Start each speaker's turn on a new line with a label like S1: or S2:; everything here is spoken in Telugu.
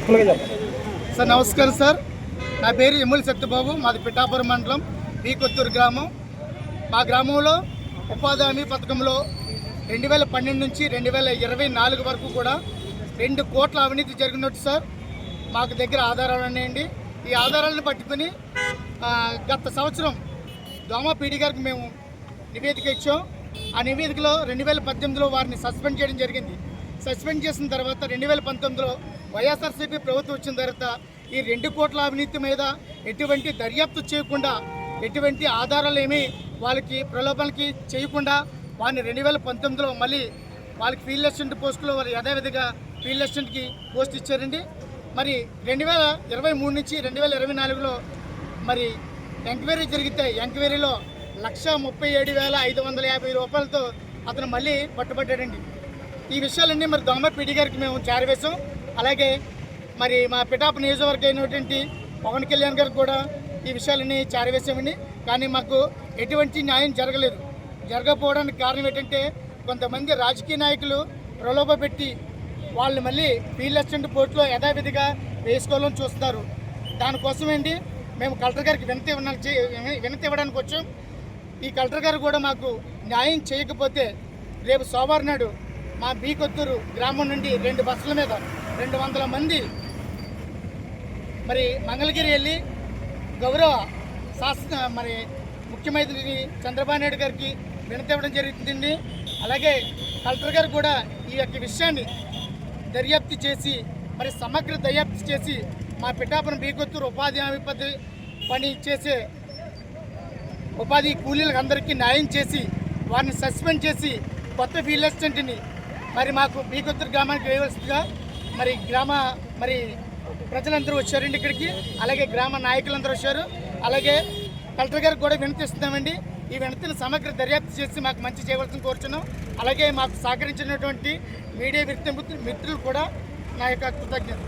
S1: సార్ నమస్కారం సార్. నా పేరు ఎమ్మెల్యే సత్యబాబు. మాది పిఠాపురం మండలం బి కొత్తూరు గ్రామం. మా గ్రామంలో ఉపాధి హామీ పథకంలో 2012 నుంచి 2024 వరకు కూడా 2 కోట్ల అవినీతి జరిగినట్టు సార్ మాకు దగ్గర ఆధారాలు ఉన్నాయండి. ఈ ఆధారాలను పట్టుకుని గత సంవత్సరం దోమ పీడి గారికి మేము నివేదిక ఇచ్చాం. ఆ నివేదికలో 2018లో వారిని సస్పెండ్ చేయడం జరిగింది. సస్పెండ్ చేసిన తర్వాత 2019లో వైఎస్ఆర్సీపీ ప్రభుత్వం వచ్చిన తర్వాత ఈ 2 కోట్ల అవినీతి మీద ఎటువంటి దర్యాప్తు చేయకుండా, ఎటువంటి ఆధారాలు ఏమీ వాళ్ళకి ప్రలోభాలకి చేయకుండా వారిని 2019లో మళ్ళీ వాళ్ళకి ఫీల్డ్ అసిస్టెంట్ పోస్టులో వారు యథావిధిగా ఫీల్డ్ అసిస్టెంట్కి పోస్ట్ ఇచ్చారండి. మరి 2023 నుంచి 2024లో మరి ఎంక్వైరీ జరిగితే ఎంక్వైరీలో 1,37,550 రూపాయలతో అతను మళ్ళీ పట్టుబడ్డాడండి. ఈ విషయాలన్నీ మరి దోమ పీడి గారికి మేము చేరవేశాం. అలాగే మరి మా పిఠాపు నియోజకవర్గం అయినటువంటి పవన్ కళ్యాణ్ గారికి కూడా ఈ విషయాలన్నీ చేరవేశామండి. కానీ మాకు ఎటువంటి న్యాయం జరగలేదు. జరగకపోవడానికి కారణం ఏంటంటే కొంతమంది రాజకీయ నాయకులు ప్రలోభ పెట్టి వాళ్ళు మళ్ళీ ఫీల్డ్ అసిస్టెంట్ పోస్టులో యథావిధిగా వేసుకోవాలని చూస్తున్నారు. దానికోసం ఏంటి మేము కలెక్టర్ గారికి వినతి ఇవ్వడానికి వచ్చాం. ఈ కలెక్టర్ గారు కూడా మాకు న్యాయం చేయకపోతే రేపు సోమవారం నాడు మా బి కొత్తూరు గ్రామం నుండి 2 బస్సుల మీద 200 మంది మరి మంగళగిరి వెళ్ళి గౌరవ మరి ముఖ్యమంత్రి చంద్రబాబు నాయుడు గారికి వినతి ఇవ్వడం జరుగుతుంది. అలాగే కలెక్టర్ గారు కూడా ఈ యొక్క విషయాన్ని దర్యాప్తు చేసి మరి సమగ్ర దర్యాప్తు చేసి మా పిఠాపురం బి కొత్తూరు ఉపాధి హామీ పని చేసే ఉపాధి కూలీలకు అందరికీ న్యాయం చేసి వారిని సస్పెండ్ చేసి కొత్త ఫీల్డ్ అసిస్టెంట్ని మరి మాకు బి కొత్తూరు గ్రామానికి వేయవలసిందిగా మరి ప్రజలందరూ వచ్చారండి ఇక్కడికి. అలాగే గ్రామ నాయకులందరూ వచ్చారు. అలాగే కలెక్టర్ గారికి కూడా వినతిస్తున్నామండి. ఈ వినతిని సమగ్ర దర్యాప్తు చేసి మాకు మంచి చేయవలసిన కోరుచున్నాం. అలాగే మాకు సహకరించినటువంటి మీడియా మిత్రులు కూడా నా యొక్క కృతజ్ఞత.